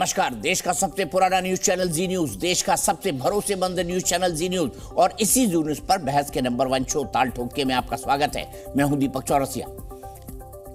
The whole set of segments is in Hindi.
नमस्कार। देश का सबसे पुराना न्यूज चैनल जी न्यूज, देश का सबसे भरोसेमंद न्यूज चैनल जी न्यूज और इसी जी न्यूज पर बहस के नंबर 1 शो ताल ठोक में आपका स्वागत है। मैं हूं दीपक चौरसिया।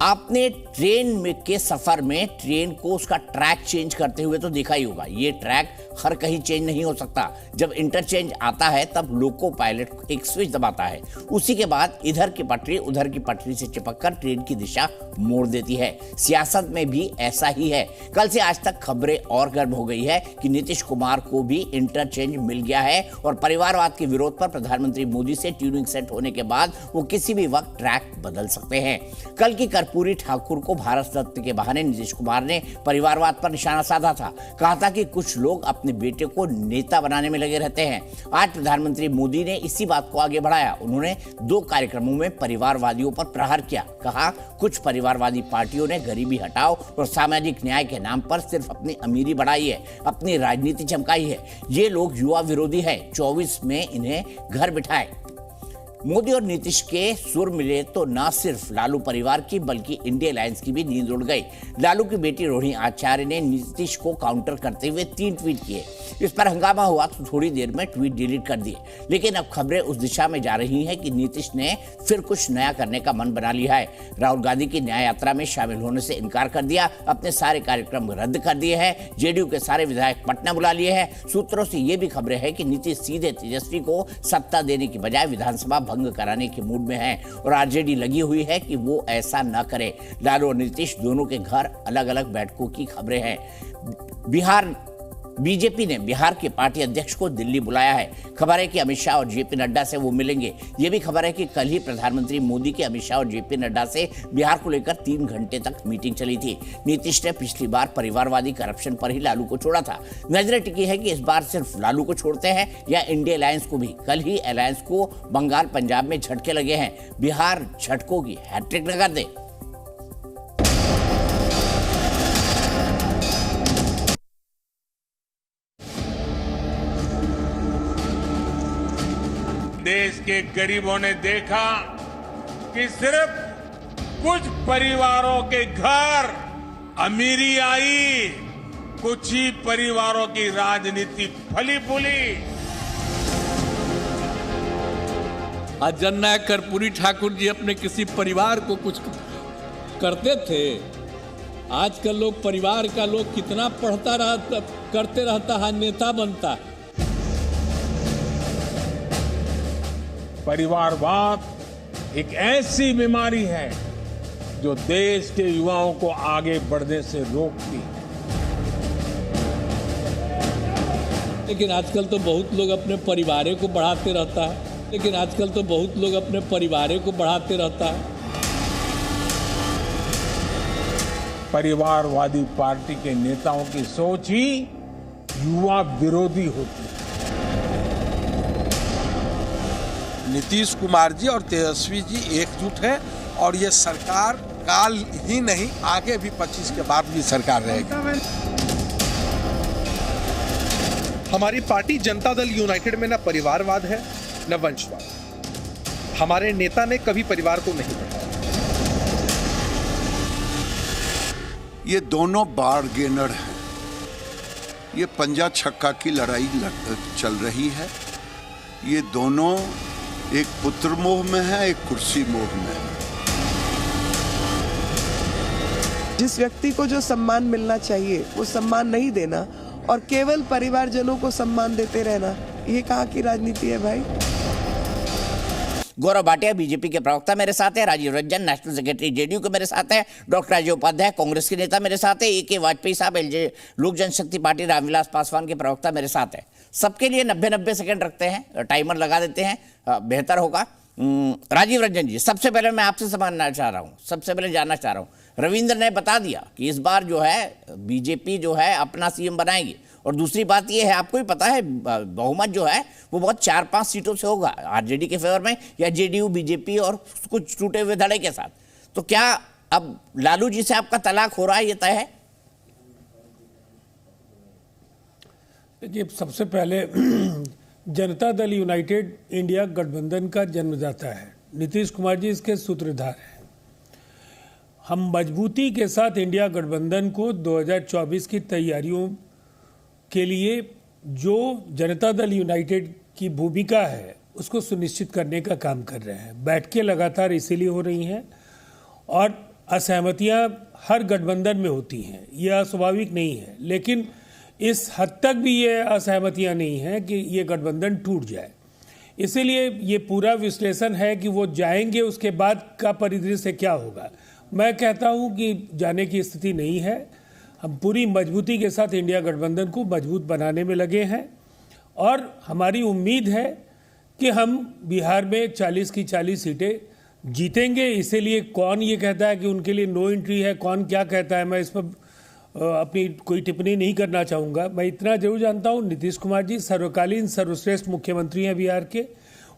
आपने ट्रेन में के सफर में ट्रेन को उसका ट्रैक चेंज करते हुए तो देखा ही होगा। ये ट्रैक हर कहीं चेंज नहीं हो सकता। जब इंटरचेंज आता है तब लोको पायलट एक स्विच दबाता है, उसी के बाद इधर की पटरी उधर की पटरी से चिपककर ट्रेन की दिशा मोड़ देती है। सियासत में भी ऐसा ही है। कल से आज तक खबरें और गर्म हो गई है कि नीतीश कुमार को भी इंटरचेंज मिल गया है और परिवारवाद के विरोध पर प्रधानमंत्री मोदी से ट्यूनिंग सेट होने के बाद वो किसी भी वक्त ट्रैक बदल सकते हैं। कल की कर्पूरी ठाकुर को भारत रत्न के बहाने नीतीश कुमार ने परिवारवाद पर निशाना साधा था। कहा था कि कुछ लोग अपने बेटे को नेता बनाने में लगे रहते हैं। आज प्रधानमंत्री मोदी ने इसी बात को आगे बढ़ाया। उन्होंने 2 कार्यक्रमों में परिवारवादियों पर प्रहार किया। कहा, कुछ परिवारवादी पार्टियों ने गरीबी हटाओ और सामाजिक न्याय के नाम पर सिर्फ अपनी अमीरी बढ़ाई है, अपनी राजनीति चमकाई है। ये लोग युवा विरोधी है। 24 में इन्हें घर बिठाए। मोदी और नीतीश के सुर मिले तो ना सिर्फ लालू परिवार की बल्कि इंडिया अलायंस की भी नींद उड़ गई। लालू की बेटी रोहिणी आचार्य ने नीतीश को काउंटर करते हुए 3 ट्वीट किए। इस पर हंगामा हुआ तो थोड़ी देर में ट्वीट डिलीट कर दिए। लेकिन अब खबरें उस दिशा में जा रही हैं कि नीतीश ने फिर कुछ नया करने का मन बना लिया है। राहुल गांधी की न्याय यात्रा में शामिल होने से इनकार कर दिया, अपने सारे कार्यक्रम रद्द कर दिए हैं। जेडीयू के सारे विधायक पटना बुला लिए हैं। सूत्रों से ये भी खबरें हैं कि नीतीश सीधे तेजस्वी को सत्ता देने की बजाय विधानसभा भंग कराने के मूड में है और आरजेडी लगी हुई है कि वो ऐसा न करे। लालू और नीतीश दोनों के घर अलग अलग बैठकों की खबरें हैं। बीजेपी ने बिहार के पार्टी अध्यक्ष को दिल्ली बुलाया है। खबर है कि अमित शाह और जेपी नड्डा से वो मिलेंगे। ये भी खबर है कि कल ही प्रधानमंत्री मोदी की अमित शाह और जेपी नड्डा से बिहार को लेकर 3 घंटे तक मीटिंग चली थी। नीतीश ने पिछली बार परिवारवादी करप्शन पर ही लालू को छोड़ा था। नजरें टिकी है कि इस बार सिर्फ लालू को छोड़ते हैं या इंडिया अलायंस को भी। कल ही अलायंस को बंगाल पंजाब में झटके लगे हैं। बिहार झटकों की हैट्रिक न कर दे। देश के गरीबों ने देखा कि सिर्फ कुछ परिवारों के घर अमीरी आई, कुछ ही परिवारों की राजनीति फली फूली। आज जननायक कर्पूरी ठाकुर जी अपने किसी परिवार को कुछ करते थे। आजकल लोग परिवार का लोग कितना करते रहता है, नेता बनता है। परिवारवाद एक ऐसी बीमारी है जो देश के युवाओं को आगे बढ़ने से रोकती है। लेकिन आजकल तो बहुत लोग अपने परिवार को बढ़ाते रहता है। परिवारवादी पार्टी के नेताओं की सोच ही युवा विरोधी होती है। नीतीश कुमार जी और तेजस्वी जी एकजुट है और ये सरकार काल ही नहीं आगे भी 25 के बाद भी सरकार रहेगी। हमारी पार्टी जनता दल यूनाइटेड में न परिवारवाद है न वंशवाद। हमारे नेता ने कभी परिवार को नहीं बढ़ाया। ये दोनों बारगेनर हैं। ये पंजा छक्का की लड़ाई चल रही है। ये दोनों एक पुत्र मोह में है, एक कुर्सी मोह में है। जिस व्यक्ति को जो सम्मान मिलना चाहिए वो सम्मान नहीं देना और केवल परिवारजनों को सम्मान देते रहना, ये कहाँ की राजनीति है भाई? गौरव भाटिया बीजेपी के प्रवक्ता मेरे साथ है। Rajiv Ranjan national secretary JDU के मेरे साथ है। डॉक्टर अजय उपाध्याय कांग्रेस के नेता मेरे साथ है। ए.के. वाजपेयी साहब लोक जनशक्ति पार्टी रामविलास पासवान के प्रवक्ता मेरे साथ है। सबके लिए 90-90 सेकंड रखते हैं, टाइमर लगा देते हैं, बेहतर होगा। राजीव रंजन जी, सबसे पहले मैं आपसे जानना चाह रहा हूँ, रविंद्र ने बता दिया कि इस बार जो है बीजेपी जो है अपना सीएम बनाएगी और दूसरी बात ये है, आपको भी पता है बहुमत जो है वो बहुत 4-5 सीटों से होगा आरजेडी के फेवर में या जेडीयू बीजेपी और कुछ टूटे हुए धड़े के साथ। तो क्या अब लालू जी से आपका तलाक हो रहा है, ये तय है? देखिए, सबसे पहले जनता दल यूनाइटेड इंडिया गठबंधन का जन्मदाता है। नीतीश कुमार जी इसके सूत्रधार हैं। हम मजबूती के साथ इंडिया गठबंधन को 2024 की तैयारियों के लिए जो जनता दल यूनाइटेड की भूमिका है उसको सुनिश्चित करने का काम कर रहे हैं। बैठकें लगातार इसीलिए हो रही हैं और असहमतियां हर गठबंधन में होती हैं, यह अस्वाभाविक नहीं है, लेकिन इस हद तक भी ये असहमतियां नहीं हैं कि ये गठबंधन टूट जाए। इसीलिए ये पूरा विश्लेषण है कि वो जाएंगे, उसके बाद का परिदृश्य क्या होगा। मैं कहता हूं कि जाने की स्थिति नहीं है। हम पूरी मजबूती के साथ इंडिया गठबंधन को मजबूत बनाने में लगे हैं और हमारी उम्मीद है कि हम बिहार में 40 की 40 सीटें जीतेंगे। इसीलिए कौन ये कहता है कि उनके लिए नो एंट्री है, कौन क्या कहता है, मैं इस पर अपनी कोई टिप्पणी नहीं करना चाहूँगा। मैं इतना जरूर जानता हूँ, नीतीश कुमार जी सर्वकालीन सर्वश्रेष्ठ मुख्यमंत्री हैं बिहार के।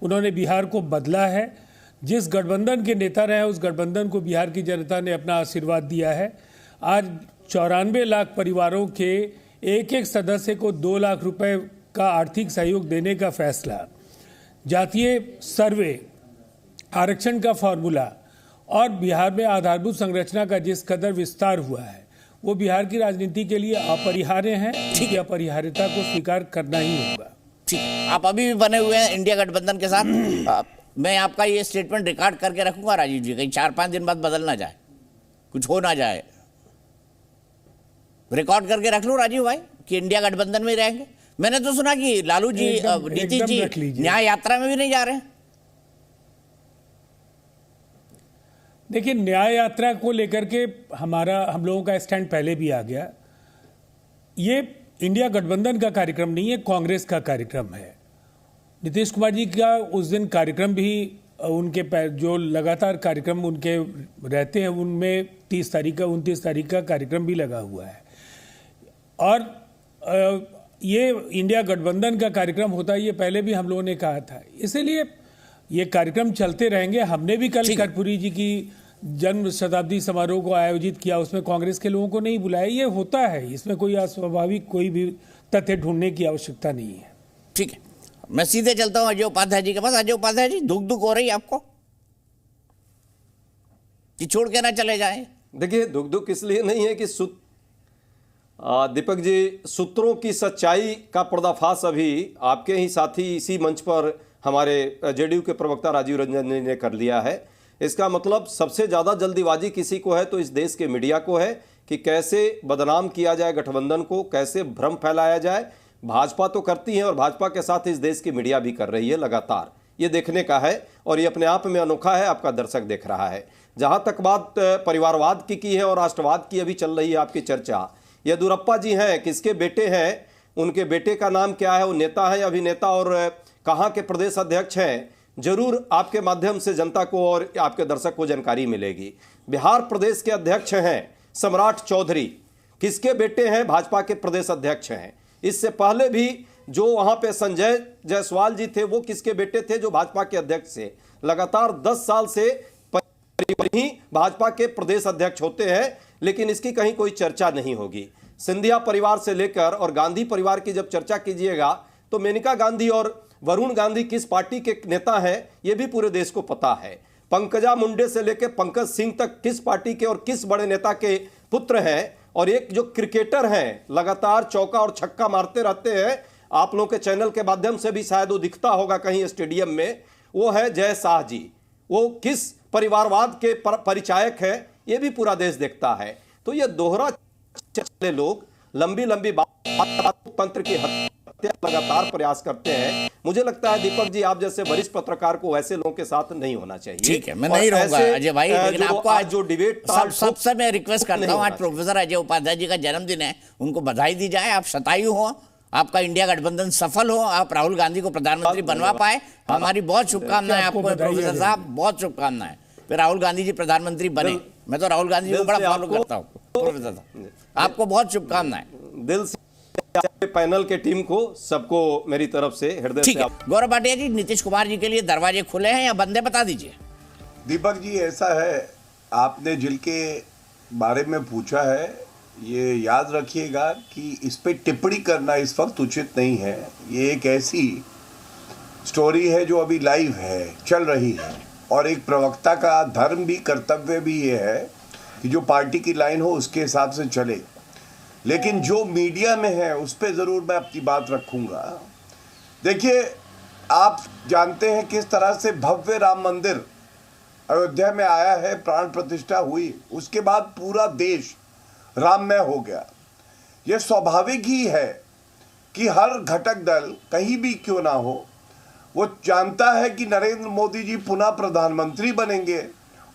उन्होंने बिहार को बदला है। जिस गठबंधन के नेता रहे उस गठबंधन को बिहार की जनता ने अपना आशीर्वाद दिया है। आज 94 लाख परिवारों के एक एक सदस्य को 2 लाख रुपए का आर्थिक सहयोग देने का फैसला, जातीय सर्वे, आरक्षण का फॉर्मूला और बिहार में आधारभूत संरचना का जिस कदर विस्तार हुआ है वो बिहार की राजनीति के लिए अपरिहार्य है। ठीक है, अपरिहार्यता को स्वीकार करना ही होगा। ठीक है, आप अभी भी बने हुए हैं इंडिया गठबंधन के साथ। मैं आपका ये स्टेटमेंट रिकॉर्ड करके रखूंगा राजीव जी, कहीं 4-5 दिन बाद बदल ना जाए, कुछ हो ना जाए। रिकॉर्ड करके रख लूं राजीव भाई कि इंडिया गठबंधन में रहेंगे। मैंने तो सुना कि लालू जी, नीतीश जी न्याय यात्रा में भी नहीं जा रहे हैं। देखिए, न्याय यात्रा को लेकर के हम लोगों का स्टैंड पहले भी आ गया। ये इंडिया गठबंधन का कार्यक्रम नहीं है, कांग्रेस का कार्यक्रम है। नीतीश कुमार जी का उस दिन कार्यक्रम भी उनके जो लगातार कार्यक्रम उनके रहते हैं उनमें 30 तारीख का 29 तारीख का कार्यक्रम भी लगा हुआ है और ये इंडिया गठबंधन का कार्यक्रम होता है, ये पहले भी हम लोगों ने कहा था। इसीलिए ये कार्यक्रम चलते रहेंगे। हमने भी कल कर्पूरी जी की जन्म शताब्दी समारोह को आयोजित किया, उसमें कांग्रेस के लोगों को नहीं बुलाया। ये होता है, इसमें कोई अस्वाभाविक कोई भी तथ्य ढूंढने की आवश्यकता नहीं है। ठीक है, मैं सीधे चलता हूं अजय उपाध्याय जी के पास। अजय उपाध्याय जी, दुख हो रही है आपको कि छोड़ के ना चले जाए? देखिए, दुख इसलिए नहीं है कि दीपक जी, सूत्रों की सच्चाई का पर्दाफाश अभी आपके ही साथी इसी मंच पर हमारे जेडीयू के प्रवक्ता राजीव रंजन ने कर लिया है। इसका मतलब सबसे ज़्यादा जल्दीबाजी किसी को है तो इस देश के मीडिया को है कि कैसे बदनाम किया जाए गठबंधन को, कैसे भ्रम फैलाया जाए। भाजपा तो करती है और भाजपा के साथ इस देश की मीडिया भी कर रही है लगातार। ये देखने का है और ये अपने आप में अनोखा है, आपका दर्शक देख रहा है। जहाँ तक बात परिवारवाद की है और राष्ट्रवाद की अभी चल रही है आपकी चर्चा, येदियुरप्पा जी हैं, किसके बेटे हैं, उनके बेटे का नाम क्या है, वो नेता है अभिनेता और कहाँ के प्रदेश अध्यक्ष हैं, जरूर आपके माध्यम से जनता को और आपके दर्शक को जानकारी मिलेगी। बिहार प्रदेश के अध्यक्ष हैं सम्राट चौधरी, किसके बेटे हैं, भाजपा के प्रदेश अध्यक्ष हैं। इससे पहले भी जो वहां पे संजय जायसवाल जी थे वो किसके बेटे थे, जो भाजपा के अध्यक्ष थे। लगातार 10 साल से ही भाजपा के प्रदेश अध्यक्ष होते हैं, लेकिन इसकी कहीं कोई चर्चा नहीं होगी। सिंधिया परिवार से लेकर और गांधी परिवार की जब चर्चा कीजिएगा तो मेनका गांधी और वरुण गांधी किस पार्टी के नेता हैं यह भी पूरे देश को पता है। पंकजा मुंडे से लेकर पंकज सिंह तक किस पार्टी के और किस बड़े नेता के पुत्र हैं। और एक जो क्रिकेटर हैं, लगातार चौका और छक्का मारते रहते हैं, आप लोगों के चैनल के माध्यम से भी शायद वो दिखता होगा कहीं स्टेडियम में, वो है जय शाह जी। वो किस परिवारवाद के परिचायक है ये भी पूरा देश देखता है। तो ये दोहरा चले लोग लंबी लंबी बात तंत्र की हत्या लगातार प्रयास करते हैं। मुझे लगता है दीपक जी, आप जैसे वरिष्ठ पत्रकार को ऐसे लोगों के साथ नहीं होना चाहिए। ठीक है, मैं नहीं रहूंगा अजय भाई, लेकिन आपको आज जो डिबेट सबसे मैं रिक्वेस्ट करता हूं, आज प्रोफेसर अजय उपाध्याय जी का जन्मदिन है, उनको बधाई दी जाए। आप शतायु हो, आपका इंडिया गठबंधन सफल हो, आप राहुल गांधी को प्रधानमंत्री बनवा पाए, हमारी बहुत शुभकामनाएं आपको प्रोफेसर साहब, बहुत शुभकामनाएं। फिर राहुल गांधी जी प्रधानमंत्री बने, मैं तो राहुल गांधी जी को बड़ा फॉलो करता हूँ। प्रोफेसर साहब, आपको बहुत शुभकामनाएं। दिल से पैनल के टीम को, सबको मेरी तरफ से हृदय से। गौरव भाटिया जी, नीतीश कुमार जी के लिए दरवाजे खुले हैं या बंद, बता दीजिए। दीपक जी, ऐसा है, आपने जिनके बारे में पूछा है ये याद रखिएगा कि इस पे टिप्पणी करना इस वक्त उचित नहीं है। ये एक ऐसी स्टोरी है जो अभी लाइव है, चल रही है, और एक प्रवक्ता का धर्म भी कर्तव्य भी ये है कि जो पार्टी की लाइन हो उसके हिसाब से चले, लेकिन जो मीडिया में है उस पर ज़रूर मैं अपनी बात रखूँगा। देखिए, आप जानते हैं किस तरह से भव्य राम मंदिर अयोध्या में आया है, प्राण प्रतिष्ठा हुई, उसके बाद पूरा देश राममय हो गया। ये स्वाभाविक ही है कि हर घटक दल कहीं भी क्यों ना हो, वो जानता है कि नरेंद्र मोदी जी पुनः प्रधानमंत्री बनेंगे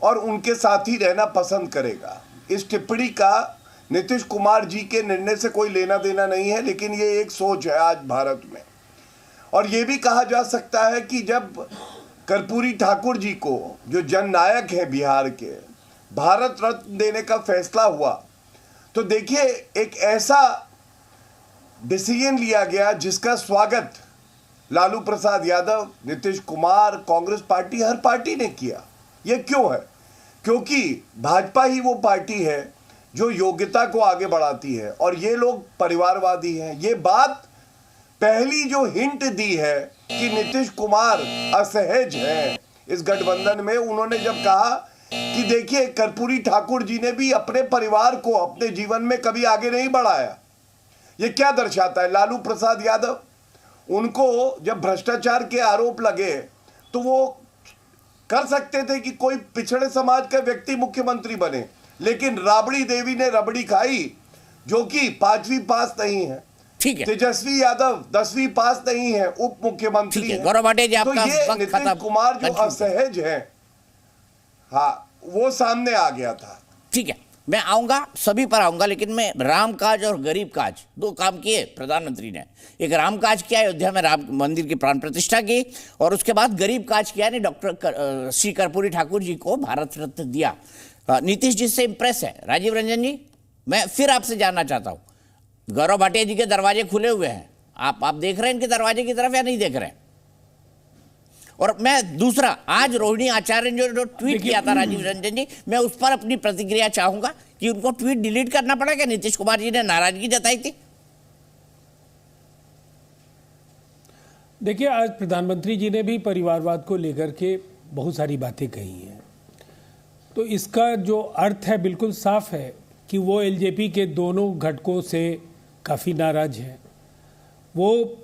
और उनके साथ ही रहना पसंद करेगा। इस टिप्पणी का नीतीश कुमार जी के निर्णय से कोई लेना देना नहीं है, लेकिन ये एक सोच है आज भारत में। और ये भी कहा जा सकता है कि जब कर्पूरी ठाकुर जी को, जो जननायक हैं बिहार के, भारत रत्न देने का फैसला हुआ, तो देखिए एक ऐसा डिसीजन लिया गया जिसका स्वागत लालू प्रसाद यादव, नीतीश कुमार, कांग्रेस पार्टी, हर पार्टी ने किया। ये क्यों है? क्योंकि भाजपा ही वो पार्टी है जो योग्यता को आगे बढ़ाती है और ये लोग परिवारवादी हैं। ये बात पहली जो हिंट दी है कि नीतीश कुमार असहज हैं इस गठबंधन में, उन्होंने जब कहा कि देखिए कर्पूरी ठाकुर जी ने भी अपने परिवार को अपने जीवन में कभी आगे नहीं बढ़ाया। ये क्या दर्शाता है? लालू प्रसाद यादव, उनको जब भ्रष्टाचार के आरोप लगे तो वो कर सकते थे कि कोई पिछड़े समाज का व्यक्ति मुख्यमंत्री बने, लेकिन राबड़ी देवी ने रबड़ी खाई, जो कि 5वीं पास नहीं है। ठीक है, तेजस्वी यादव 10वीं पास नहीं है, उप मुख्यमंत्री है। गौरव भाटिया जी, तो आपका ये वक्त नीतीश खत्म। कुमार जो असहज है, हाँ, वो सामने आ गया था। ठीक है, मैं आऊंगा, सभी पर आऊंगा, लेकिन मैं राम काज और गरीब काज दो काम किए प्रधानमंत्री ने। एक राम काज किया, अयोध्या में राम मंदिर की प्राण प्रतिष्ठा की, और उसके बाद गरीब काज किया ने डॉक्टर श्री कर्पूरी ठाकुर जी को भारत रत्न दिया। नीतीश जी से इंप्रेस है। राजीव रंजन जी, मैं फिर आपसे जानना चाहता हूं, गौरव भाटिया जी के दरवाजे खुले हुए हैं, आप देख रहे हैं इनके दरवाजे की तरफ या नहीं देख रहे हैं? और मैं दूसरा, आज रोहिणी आचार्य ने जो ट्वीट किया था राजीव रंजन जी, मैं उस पर अपनी प्रतिक्रिया चाहूंगा कि उनको ट्वीट डिलीट करना पड़ा क्या? नीतीश कुमार जी ने नाराजगी जताई थी। देखिए, आज प्रधानमंत्री जी ने भी परिवारवाद को लेकर के बहुत सारी बातें कही हैं, तो इसका जो अर्थ है बिल्कुल साफ है कि वो एलजेपी के दोनों घटकों से काफ़ी नाराज हैं। वो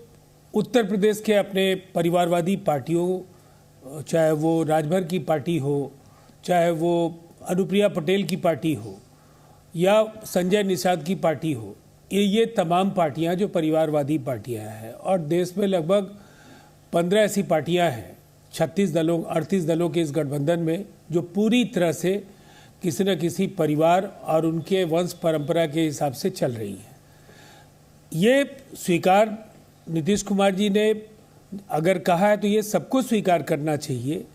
उत्तर प्रदेश के अपने परिवारवादी पार्टियों, चाहे वो राजभर की पार्टी हो, चाहे वो अनुप्रिया पटेल की पार्टी हो या संजय निषाद की पार्टी हो, ये तमाम पार्टियां जो परिवारवादी पार्टियां हैं, और देश में लगभग 15 ऐसी पार्टियां हैं 38 दलों के इस गठबंधन में, जो पूरी तरह से किसी न किसी परिवार और उनके वंश परंपरा के हिसाब से चल रही है। ये स्वीकार नीतीश कुमार जी ने अगर कहा है तो ये सबको स्वीकार करना चाहिए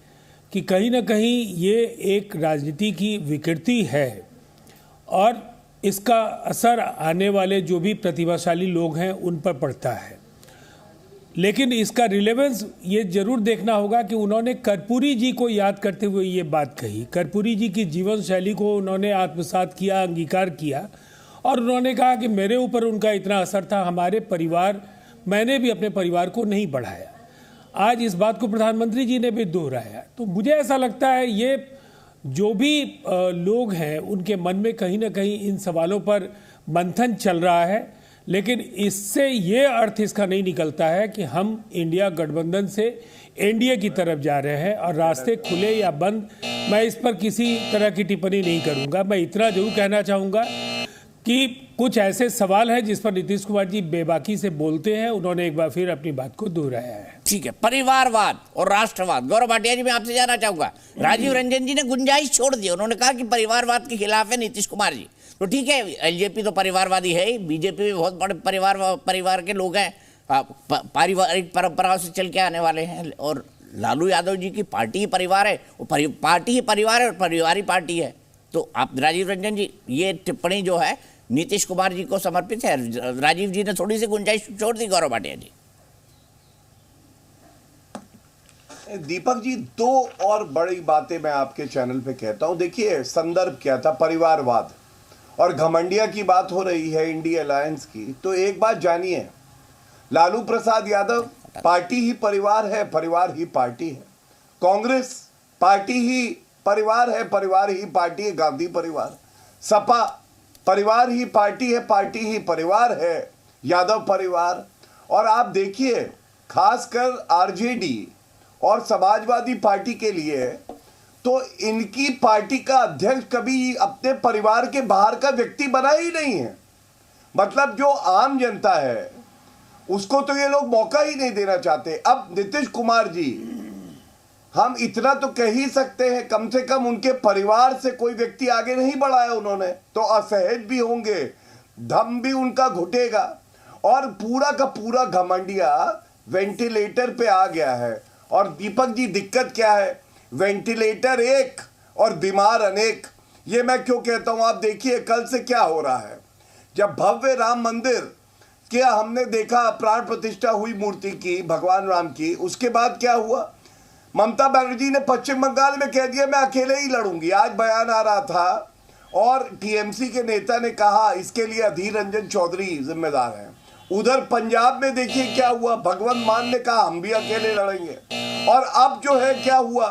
कि कहीं ना कहीं ये एक राजनीति की विकृति है और इसका असर आने वाले जो भी प्रतिभाशाली लोग हैं उन पर पड़ता है। लेकिन इसका रिलेवेंस ये जरूर देखना होगा कि उन्होंने कर्पूरी जी को याद करते हुए ये बात कही। कर्पूरी जी की जीवन शैली को उन्होंने आत्मसात किया, अंगीकार किया, और उन्होंने कहा कि मेरे ऊपर उनका इतना असर था, हमारे परिवार, मैंने भी अपने परिवार को नहीं बढ़ाया। आज इस बात को प्रधानमंत्री जी ने भी दोहराया। तो मुझे ऐसा लगता है ये जो भी लोग हैं उनके मन में कहीं ना कहीं इन सवालों पर मंथन चल रहा है, लेकिन इससे ये अर्थ इसका नहीं निकलता है कि हम इंडिया गठबंधन से एनडीए की तरफ जा रहे हैं और रास्ते खुले या बंद, मैं इस पर किसी तरह की टिप्पणी नहीं करूंगा। मैं इतना जरूर कहना चाहूँगा कि कुछ ऐसे सवाल हैं जिस पर नीतीश कुमार जी बेबाकी से बोलते हैं, उन्होंने एक बार फिर अपनी बात को दोहराया है। ठीक है, परिवारवाद और राष्ट्रवाद, गौरव भाटिया जी मैं आपसे जानना चाहूंगा। राजीव रंजन जी ने गुंजाइश छोड़ दी, उन्होंने कहा कि परिवारवाद के खिलाफ है नीतीश कुमार जी। तो ठीक है, एलजेपी तो परिवारवादी है ही, बीजेपी में बहुत बड़े परिवार के लोग हैं, पारिवारिक परंपराओं से चल के आने वाले हैं, और लालू यादव जी की पार्टी ही परिवार है, वो पार्टी ही परिवार है और परिवारी पार्टी है। तो आप राजीव रंजन जी, ये टिप्पणी जो है नीतीश कुमार जी को समर्पित है? राजीव जी ने थोड़ी सी गुंजाइश छोड़ दी गौरव भाटिया जी। दीपक जी, दो और बड़ी बातें मैं आपके चैनल पे कहता हूं। देखिए, संदर्भ क्या था? परिवारवाद और घमंडिया की बात हो रही है, इंडिया अलायंस की। तो एक बात जानिए, लालू प्रसाद यादव पार्टी ही परिवार है, परिवार ही पार्टी है। कांग्रेस पार्टी ही परिवार है, परिवार ही पार्टी है, गांधी परिवार। सपा परिवार ही पार्टी है, पार्टी ही परिवार है, यादव परिवार। और आप देखिए खासकर आरजेडी और समाजवादी पार्टी के लिए तो इनकी पार्टी का अध्यक्ष कभी अपने परिवार के बाहर का व्यक्ति बना ही नहीं है। मतलब जो आम जनता है उसको तो ये लोग मौका ही नहीं देना चाहते। अब नीतीश कुमार जी, हम इतना तो कह ही सकते हैं, कम से कम उनके परिवार से कोई व्यक्ति आगे नहीं बढ़ाया उन्होंने, तो असहज भी होंगे, दम भी उनका घुटेगा। और पूरा का पूरा घमंडिया वेंटिलेटर पे आ गया है। और दीपक जी दिक्कत क्या है, वेंटिलेटर एक और बीमार अनेक। ये मैं क्यों कहता हूं, आप देखिए कल से क्या हो रहा है। जब भव्य राम मंदिर क्या हमने देखा, प्राण प्रतिष्ठा हुई मूर्ति की, भगवान राम की, उसके बाद क्या हुआ, ममता बनर्जी ने पश्चिम बंगाल में कह दिया मैं अकेले ही लड़ूंगी। आज बयान आ रहा था और टीएमसी के नेता ने कहा इसके लिए अधीर रंजन चौधरी जिम्मेदार हैं। उधर पंजाब में देखिए क्या हुआ, भगवंत मान ने कहा हम भी अकेले लड़ेंगे। और अब जो है क्या हुआ,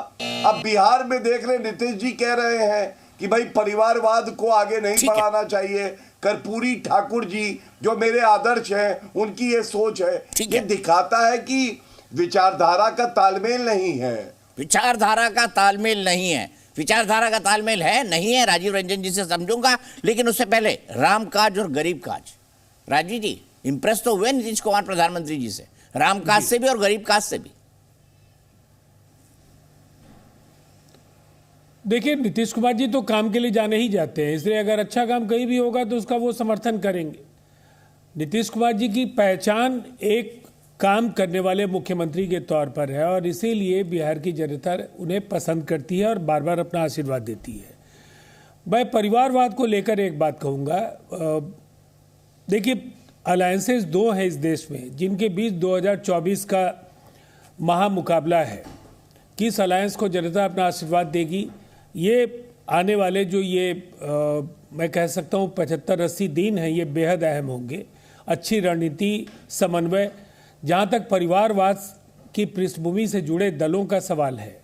अब बिहार में देख रहे नीतीश जी कह रहे हैं कि भाई परिवारवाद को आगे नहीं बढ़ाना चाहिए। कर्पूरी ठाकुर जी जो मेरे आदर्श हैं, उनकी ये सोच है। ये दिखाता है कि विचारधारा का तालमेल नहीं है। विचारधारा का तालमेल नहीं है। विचारधारा का तालमेल है नहीं है, राजीव रंजन जी से समझूंगा, लेकिन उससे पहले राम काज और गरीब काज। राजीव जी इंप्रेस तो हुए नीतीश कुमार प्रधानमंत्री जी से, राम काज से भी और गरीब काज से भी। देखिए नीतीश कुमार जी तो काम के लिए जाने ही जाते हैं, इसलिए अगर अच्छा काम कहीं भी होगा तो उसका वो समर्थन करेंगे। नीतीश कुमार जी की पहचान एक काम करने वाले मुख्यमंत्री के तौर पर है और इसीलिए बिहार की जनता उन्हें पसंद करती है और बार बार अपना आशीर्वाद देती है। मैं परिवारवाद को लेकर एक बात कहूँगा। देखिए अलायंसेस दो हैं इस देश में जिनके बीच 2024 का महामुकाबला है। किस अलायंस को जनता अपना आशीर्वाद देगी, ये आने वाले जो मैं कह सकता हूँ 75-80 दिन हैं, ये बेहद अहम होंगे। अच्छी रणनीति, समन्वय, जहाँ तक परिवारवाद की पृष्ठभूमि से जुड़े दलों का सवाल है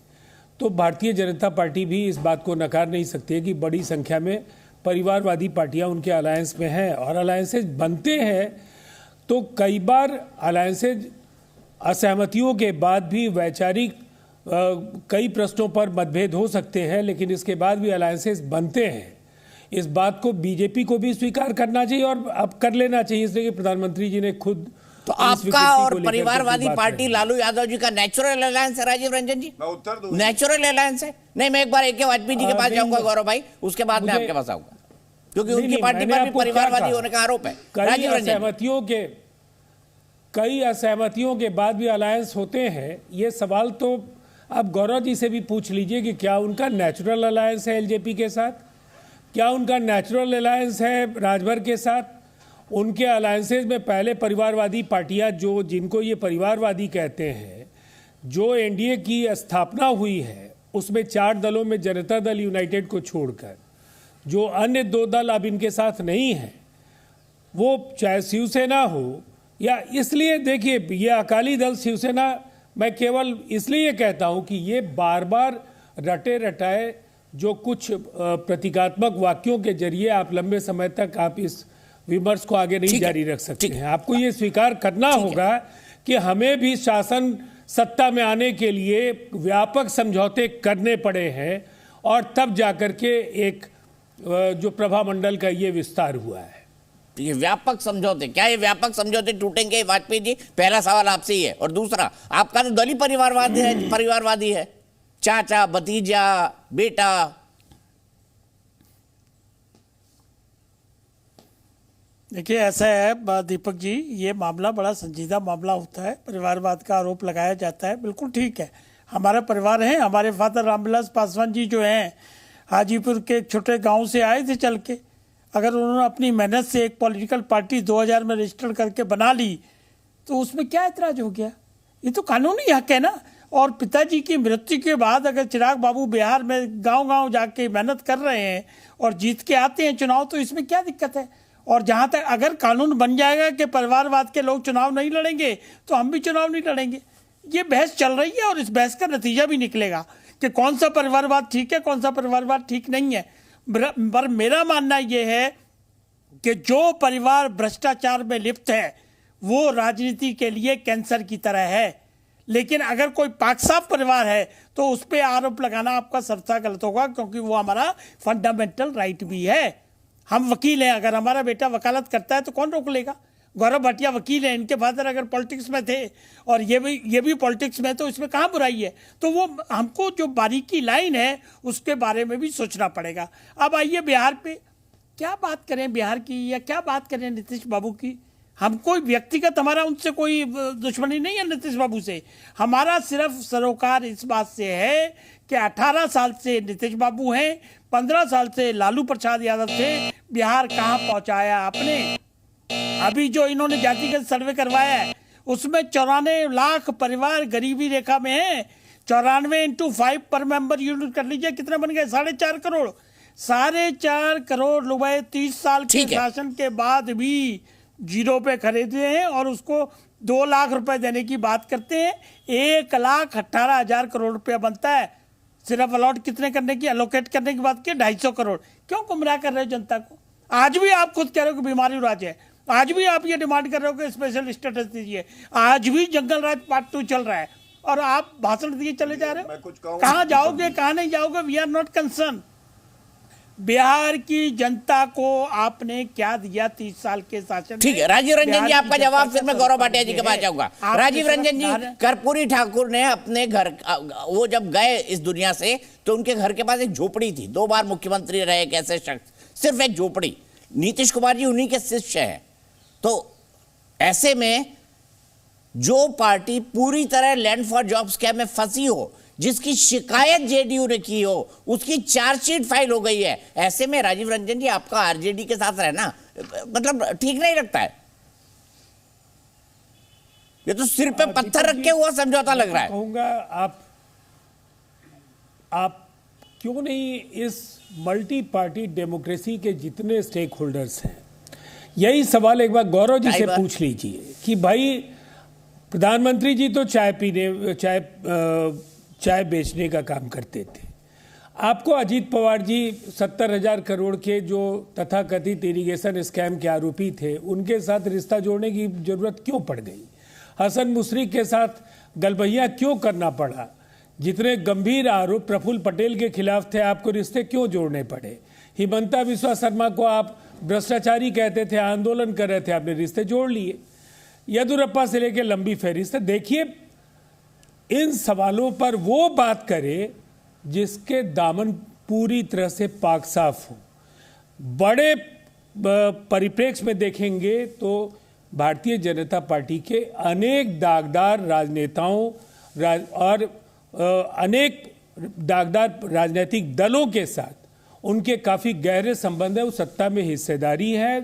तो भारतीय जनता पार्टी भी इस बात को नकार नहीं सकती है कि बड़ी संख्या में परिवारवादी पार्टियां उनके अलायंस में हैं। और अलायंसेज बनते हैं तो कई बार अलायंसेज असहमतियों के बाद भी वैचारिक कई प्रश्नों पर मतभेद हो सकते हैं, लेकिन इसके बाद भी अलायंसेज बनते हैं। इस बात को बीजेपी को भी स्वीकार करना चाहिए और अब कर लेना चाहिए, इसलिए कि प्रधानमंत्री जी ने खुद। तो आपका और परिवारवादी पार्टी लालू यादव जी का नेचुरल अलायंस है राजीव रंजन जी? मैं उत्तर दूं। नेचुरल अलायंस है? नहीं, मैं एक बार AK वाजपेयी जी के पास जाऊंगा गौरव भाई, उसके बाद मैं आपके पास आऊंगा, क्योंकि उनकी पार्टी पर भी परिवारवादी होने का आरोप है। राजीव रंजन, कई असहमतियों के बाद भी अलायंस होते हैं। ये सवाल तो आप गौरव जी से भी पूछ लीजिए कि क्या उनका नेचुरल अलायंस है एलजेपी के साथ, क्या उनका नेचुरल अलायंस है राजभर के साथ। उनके अलायंसेज में पहले परिवारवादी पार्टियां जिनको ये परिवारवादी कहते हैं, जो एनडीए की स्थापना हुई है उसमें 4 दलों में जनता दल यूनाइटेड को छोड़कर जो अन्य 2 दल अब इनके साथ नहीं हैं, वो चाहे शिवसेना हो या, इसलिए देखिए ये अकाली दल शिवसेना, मैं केवल इसलिए कहता हूं कि ये बार बार रटे रटाए जो कुछ प्रतीकात्मक वाक्यों के जरिए आप लंबे समय तक आप इस विमर्श को आगे नहीं जारी रख सकते हैं। आपको ये स्वीकार करना होगा कि हमें भी शासन सत्ता में आने के लिए व्यापक समझौते करने पड़े हैं और तब जाकर के एक जो प्रभामंडल का ये विस्तार हुआ है। ये व्यापक समझौते, क्या ये व्यापक समझौते टूटेंगे वाजपेयी जी? पहला सवाल आपसे ही है। और दूसरा, आपका तो दल ही परिवारवादी है, चाचा, भतीजा, बेटा। देखिए ऐसा है दीपक जी, ये मामला बड़ा संजीदा मामला होता है। परिवारवाद का आरोप लगाया जाता है, बिल्कुल ठीक है। हमारा परिवार है, हमारे फादर रामविलास पासवान जी जो हैं हाजीपुर के छोटे गांव से आए थे चल के। अगर उन्होंने अपनी मेहनत से एक पॉलिटिकल पार्टी 2000 में रजिस्टर करके बना ली तो उसमें क्या ऐतराज हो गया? ये तो कानूनी हक है ना। और पिताजी की मृत्यु के बाद अगर चिराग बाबू बिहार में गांव-गांव जाके मेहनत कर रहे हैं और जीत के आते हैं चुनाव, तो इसमें क्या दिक्कत है? और जहां तक अगर कानून बन जाएगा कि परिवारवाद के लोग चुनाव नहीं लड़ेंगे तो हम भी चुनाव नहीं लड़ेंगे। ये बहस चल रही है और इस बहस का नतीजा भी निकलेगा कि कौन सा परिवारवाद ठीक है, कौन सा परिवारवाद ठीक नहीं है। पर मेरा मानना ये है कि जो परिवार भ्रष्टाचार में लिप्त है वो राजनीति के लिए कैंसर की तरह है, लेकिन अगर कोई पाक साफ परिवार है तो उस पर आरोप लगाना आपका सर्वथा गलत होगा, क्योंकि वो हमारा फंडामेंटल राइट भी है। हम वकील हैं, अगर हमारा बेटा वकालत करता है तो कौन रोक लेगा? गौरव भाटिया वकील हैं, इनके फादर अगर पॉलिटिक्स में थे और ये भी पॉलिटिक्स में, तो इसमें कहाँ बुराई है? तो वो हमको जो बारीकी लाइन है उसके बारे में भी सोचना पड़ेगा। अब आइए बिहार पे क्या बात करें, बिहार की या क्या बात करें नीतीश बाबू की। हम कोई व्यक्तिगत हमारा उनसे कोई दुश्मनी नहीं है नीतीश बाबू से, हमारा सिर्फ सरोकार इस बात से है कि 18 साल से नीतीश बाबू हैं, 15 साल से लालू प्रसाद यादव थे, बिहार कहाँ पहुंचाया आपने। अभी जो इन्होंने जातिगत सर्वे करवाया है उसमें 94 लाख परिवार गरीबी रेखा में है। 94 × 5 पर मेंबर यूनिट कर लीजिए, कितने बन गए? 4.5 करोड़। 4.5 करोड़ रुपए 30 साल के शासन के बाद भी जीरो पे खरीदे हैं और उसको 2 लाख रुपए देने की बात करते हैं। 1,18,000 करोड़ रुपया बनता है। सिर्फ अलॉट कितने करने की, एलोकेट करने की बात की 250 करोड़। क्यों गुमराह कर रहे हो जनता को? आज भी आप खुद कह रहे हो कि बीमारी राज है, आज भी आप ये डिमांड कर रहे हो कि स्पेशल स्टेटस दीजिए, आज भी जंगल राज पार्ट 2 चल रहा है और आप भाषण दिए चले जा रहे हो। कहाँ जाओगे, कहाँ नहीं जाओगे? We are not concern. Bihar की जनता को आपने क्या दिया 30 साल के शासन? ठीक है राजीव रंजन जी, आपका जवाब, फिर मैं गौरव भाटिया जी के पास जाऊंगा। राजीव रंजन जी, कर्पूरी ठाकुर ने अपने घर, वो जब गए इस दुनिया से तो उनके घर के पास एक झोपड़ी थी। 2 बार मुख्यमंत्री रहे एक ऐसे शख्स, सिर्फ एक झोपड़ी। नीतीश कुमार जी उन्हीं के शिष्य हैं। तो ऐसे में जो पार्टी पूरी तरह लैंड फॉर जॉब स्कैम में फंसी हो, जिसकी शिकायत जेडीयू ने की हो, उसकी चार्जशीट फाइल हो गई है, ऐसे में राजीव रंजन जी आपका आरजेडी के साथ रहना मतलब ठीक नहीं लगता है। ये तो सिर पे पत्थर रख के हुआ समझौता लग रहा है। कहूंगा आप क्यों नहीं इस मल्टी पार्टी डेमोक्रेसी के जितने स्टेक होल्डर्स हैं, यही सवाल एक बार गौरव जी से पूछ लीजिए कि भाई प्रधानमंत्री जी तो चाय बेचने का काम करते थे। आपको अजीत पवार जी 70,000 करोड़ के जो तथाकथित इरिगेशन स्कैम के आरोपी थे, उनके साथ रिश्ता जोड़ने की जरूरत क्यों पड़ गई? हसन मुशर्रफ के साथ गलबहिया क्यों करना पड़ा? जितने गंभीर आरोप प्रफुल्ल पटेल के खिलाफ थे, आपको रिश्ते क्यों जोड़ने पड़े? हिमंता बिस्वा शर्मा को आप भ्रष्टाचारी कहते थे, आंदोलन कर रहे थे, आपने रिश्ते जोड़ लिए। येदियुरप्पा से लेकर लंबी फहरिस्त है। देखिए, इन सवालों पर वो बात करे जिसके दामन पूरी तरह से पाक साफ हो। बड़े परिप्रेक्ष्य में देखेंगे तो भारतीय जनता पार्टी के अनेक दागदार राजनेताओं और अनेक दागदार राजनीतिक दलों के साथ उनके काफ़ी गहरे संबंध है। वो सत्ता में हिस्सेदारी है,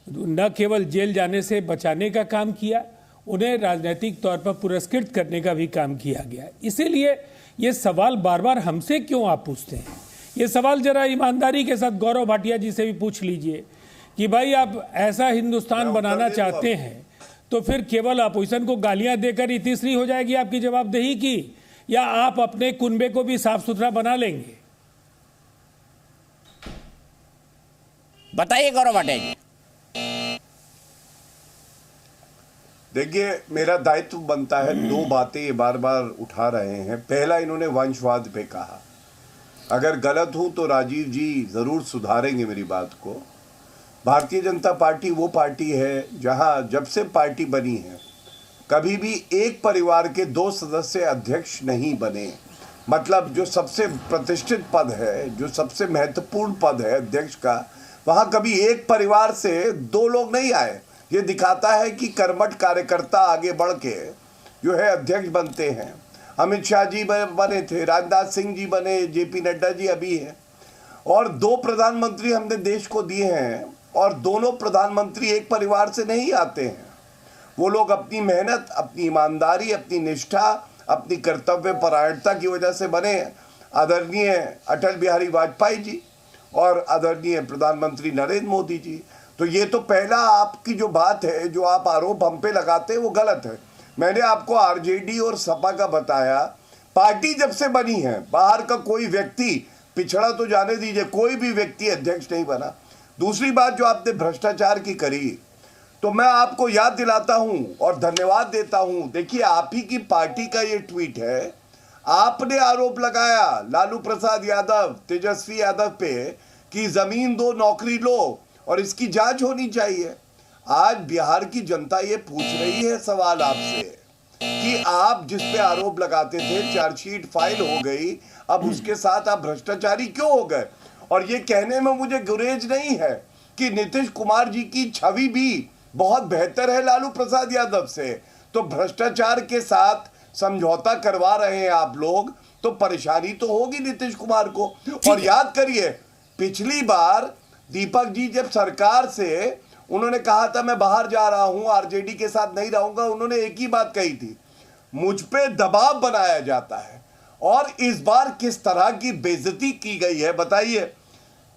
न केवल जेल जाने से बचाने का काम किया, उन्हें राजनीतिक तौर पर पुरस्कृत करने का भी काम किया गया। इसीलिए ये सवाल बार बार हमसे क्यों आप पूछते हैं? ये सवाल जरा ईमानदारी के साथ गौरव भाटिया जी से भी पूछ लीजिए कि भाई आप ऐसा हिंदुस्तान बनाना चाहते हैं तो फिर केवल अपोजिशन को गालियां देकर ही तीसरी हो जाएगी आपकी जवाबदेही की, या आप अपने कुनबे को भी साफ सुथरा बना लेंगे? बताइए गौरव भाटिया जी। देखिए, मेरा दायित्व बनता है, 2 बातें ये बार बार उठा रहे हैं। पहला, इन्होंने वंशवाद पे कहा। अगर गलत हूं तो राजीव जी जरूर सुधारेंगे मेरी बात को। भारतीय जनता पार्टी वो पार्टी है जहां जब से पार्टी बनी है कभी भी एक परिवार के 2 सदस्य अध्यक्ष नहीं बने। मतलब जो सबसे प्रतिष्ठित पद है, जो सबसे महत्वपूर्ण पद है अध्यक्ष का, वहां कभी एक परिवार से 2 लोग नहीं आए। ये दिखाता है कि कर्मठ कार्यकर्ता आगे बढ़ के जो है अध्यक्ष बनते हैं। अमित शाह जी बने थे, राजनाथ सिंह जी बने, जेपी नड्डा जी अभी हैं, और 2 प्रधानमंत्री हमने देश को दिए हैं, और दोनों प्रधानमंत्री एक परिवार से नहीं आते हैं। वो लोग अपनी मेहनत, अपनी ईमानदारी, अपनी निष्ठा, अपनी कर्तव्य परायणता की वजह से बने हैं। आदरणीय अटल बिहारी वाजपेयी जी और आदरणीय प्रधानमंत्री नरेंद्र मोदी जी। तो ये तो पहला आपकी जो बात है, जो आप आरोप हम पे लगाते हैं, वो गलत है। मैंने आपको आरजेडी और सपा का बताया। पार्टी जब से बनी है, बाहर का कोई व्यक्ति पिछड़ा तो जाने दीजिए, कोई भी व्यक्ति अध्यक्ष नहीं बना। दूसरी बात जो आपने भ्रष्टाचार की करी, तो मैं आपको याद दिलाता हूं और धन्यवाद देता हूं। देखिए, आप ही की पार्टी का ये ट्वीट है, आपने आरोप लगाया लालू प्रसाद यादव, तेजस्वी यादव पे कि जमीन दो नौकरी लो और इसकी जांच होनी चाहिए। आज बिहार की जनता ये पूछ रही है सवाल आपसे कि आप जिस पे आरोप लगाते थे, चार्जशीट फाइल हो गई, अब उसके साथ आप भ्रष्टाचारी क्यों हो गए? और ये कहने में मुझे गुरेज नहीं है कि नीतीश कुमार जी की छवि भी बहुत बेहतर है लालू प्रसाद यादव से, तो भ्रष्टाचार के साथ समझौता करवा रहे हैं आप लोग, तो परेशानी तो होगी नीतीश कुमार को। और याद करिए, पिछली बार दीपक जी जब सरकार से उन्होंने कहा था मैं बाहर जा रहा हूं, आरजेडी के साथ नहीं रहूंगा, उन्होंने एक ही बात कही थी, मुझ पे दबाव बनाया जाता है। और इस बार किस तरह की बेइज्जती की गई है बताइए।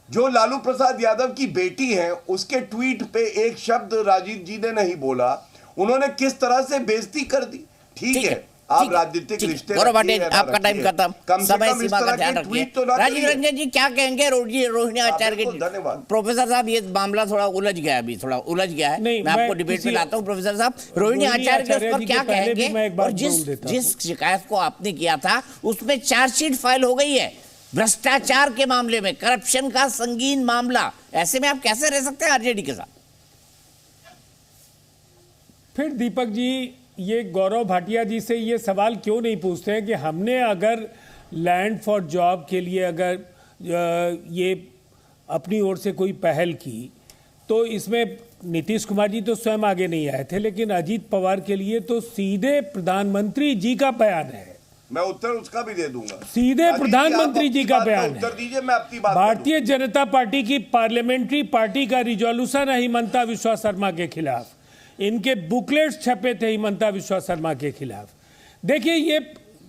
जो लालू प्रसाद यादव की बेटी है, उसके ट्वीट पे एक शब्द राजीव जी ने नहीं बोला, उन्होंने किस तरह से बेइज्जती कर दी। ठीक है, आप राजनीतिक रिश्ते आपका टाइम खत्म, समय सीमा का ध्यान रखिए। राजीव रंजन जी क्या कहेंगे रोहिणी आचार्य के? धन्यवाद प्रोफेसर साहब, ये मामला थोड़ा उलझ गया, अभी थोड़ा उलझ गया है, मैं आपको डिबेट में लाता हूं। प्रोफेसर साहब, रोहिणी आचार्य के उस पर क्या कहेंगे? और जिस शिकायत को आपने किया था उसमें चार्जशीट फाइल हो गई है भ्रष्टाचार के मामले में, करप्शन का संगीन मामला, ऐसे में आप कैसे रह सकते हैं आरजेडी के साथ? फिर दीपक जी, ये गौरव भाटिया जी से ये सवाल क्यों नहीं पूछते हैं कि हमने अगर लैंड फॉर जॉब के लिए अगर ये अपनी ओर से कोई पहल की, तो इसमें नीतीश कुमार जी तो स्वयं आगे नहीं आए थे, लेकिन अजीत पवार के लिए तो सीधे प्रधानमंत्री जी का बयान है। मैं उत्तर उसका भी दे दूंगा, सीधे प्रधानमंत्री जी का बयान है। उत्तर दीजिए, मैं अपनी बात। भारतीय जनता पार्टी की पार्लियामेंट्री पार्टी का रिजोल्यूशन है हिमंता विश्वा शर्मा के खिलाफ, इनके बुकलेट्स छपे थे हिमंता विश्वा शर्मा के खिलाफ। देखिए,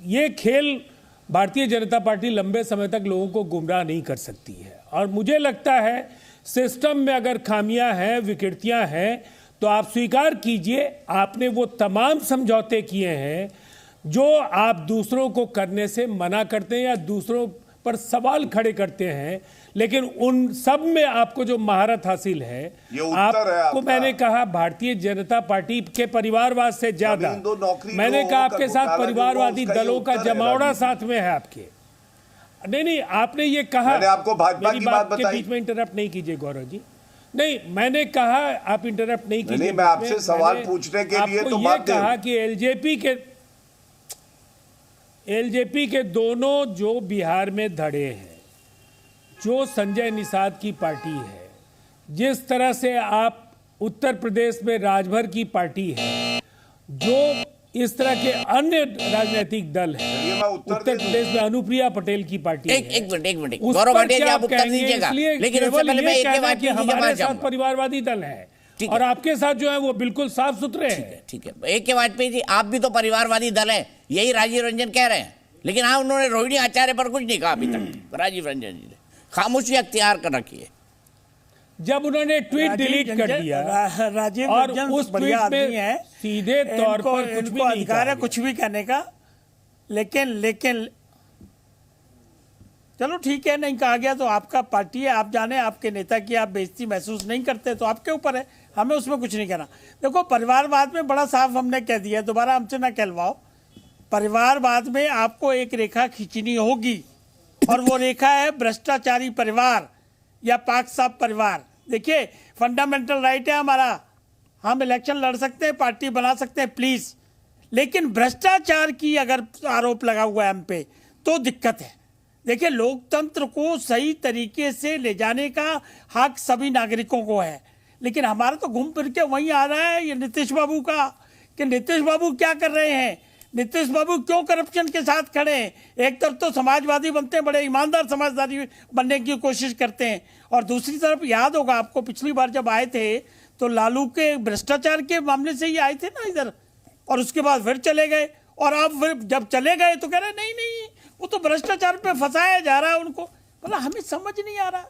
ये खेल भारतीय जनता पार्टी लंबे समय तक लोगों को गुमराह नहीं कर सकती है। और मुझे लगता है सिस्टम में अगर खामियां हैं, विकृतियां हैं, तो आप स्वीकार कीजिए, आपने वो तमाम समझौते किए हैं जो आप दूसरों को करने से मना करते हैं या दूसरों पर सवाल खड़े करते हैं, लेकिन उन सब में आपको जो महारत हासिल है, आपको मैंने कहा भारतीय जनता पार्टी के परिवारवाद से ज्यादा, मैंने कहा आपके साथ परिवारवादी दलों का जमावड़ा साथ में है आपके। नहीं, आपने ये कहा, मैंने आपको भाजपा की बात के बीच में इंटरप्ट नहीं कीजिए गौरव जी। नहीं, मैंने कहा आप इंटरप्ट नहीं कीजिए। मैं आपसे सवाल पूछने के लिए तो ये कहा कि एलजेपी के दोनों जो बिहार में धड़े हैं, जो संजय निषाद की पार्टी है, जिस तरह से आप उत्तर प्रदेश में राजभर की पार्टी है, जो इस तरह के अन्य राजनीतिक दल हैं, उत्तर प्रदेश में अनुप्रिया पटेल की पार्टी है। एक मिनट गौरव भाटिया जी, आप उत्तर दीजिएगा, लेकिन उससे पहले मैं एक के बाद हमारे साथ परिवारवादी दल है और आपके साथ जो है वो बिल्कुल साफ सुथरे हैं। ठीक है, एक के वाजपेयी जी, आप भी तो परिवारवादी दल हैं, यही राजीव रंजन कह रहे हैं, लेकिन हाँ, उन्होंने रोहिणी आचार्य पर कुछ नहीं कहा अभी तक। राजीव रंजन जी ने खामोशी अख्तियार कर रखी है। जब उन्होंने ट्वीट डिलीट कर दिया, राजीव और रंजन उस बढ़िया ट्वीट में है, सीधे तौर पर कुछ भी नहीं अधिकार है कुछ भी कहने का, लेकिन चलो ठीक है, नहीं कहा गया तो आपका पार्टी है, आप जाने, आपके नेता की आप बेइज्जती महसूस नहीं करते तो आपके ऊपर है, हमें उसमें कुछ नहीं कहना। देखो, परिवारवाद में बड़ा साफ हमने कह दिया, दोबारा हमसे ना कहलवाओ। परिवारवाद में आपको एक रेखा खींचनी होगी, और वो रेखा है भ्रष्टाचारी परिवार या पाक साफ परिवार। देखिए, फंडामेंटल राइट है हमारा, हम इलेक्शन लड़ सकते हैं, पार्टी बना सकते हैं, प्लीज, लेकिन भ्रष्टाचार की अगर आरोप लगा हुआ है हम पे तो दिक्कत है। देखिए, लोकतंत्र को सही तरीके से ले जाने का हक सभी नागरिकों को है, लेकिन हमारा तो घूम फिर के वहीं आ रहा है ये नीतीश बाबू का, कि नीतीश बाबू क्या कर रहे हैं, नीतीश बाबू क्यों करप्शन के साथ खड़े हैं। एक तरफ तो समाजवादी बनते हैं, बड़े ईमानदार समाजवादी बनने की कोशिश करते हैं, और दूसरी तरफ याद होगा आपको पिछली बार जब आए थे तो लालू के भ्रष्टाचार के मामले से ही आए थे ना इधर, और उसके बाद फिर चले गए, और अब फिर जब चले गए तो कह रहे नहीं वो तो भ्रष्टाचार पे फंसाया जा रहा है उनको। मतलब हमें समझ नहीं आ रहा।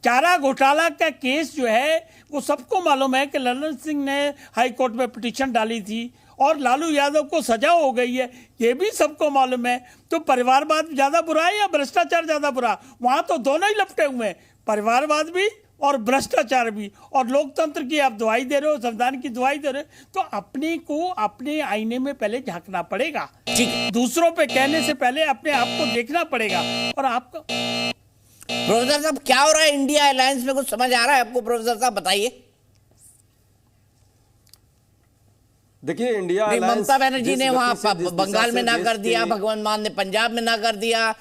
चारा घोटाला का केस जो है वो सबको मालूम है कि ललन सिंह ने हाई कोर्ट में पिटीशन डाली थी और लालू यादव को सजा हो गई है, ये भी सबको मालूम है। तो परिवारवाद ज्यादा बुरा है या भ्रष्टाचार ज्यादा बुरा? वहां तो दोनों ही लपटे हुए हैं, परिवारवाद भी और भ्रष्टाचार भी। और लोकतंत्र की आप दुहाई दे रहे हो, संविधान की दुहाई दे रहे हो, तो अपने को अपने आईने में पहले झांकना पड़ेगा। दूसरों पे कहने से पहले अपने आप को देखना पड़ेगा। और आपको प्रोफेसर साहब क्या हो रहा है इंडिया अलायंस में, कुछ समझ आ रहा है आपको? प्रोफेसर साहब बताइए। देखिए, इंडिया ममता बनर्जी ने वहां बंगाल में ना कर दिया, भगवंत मान ने पंजाब में ना कर दिया।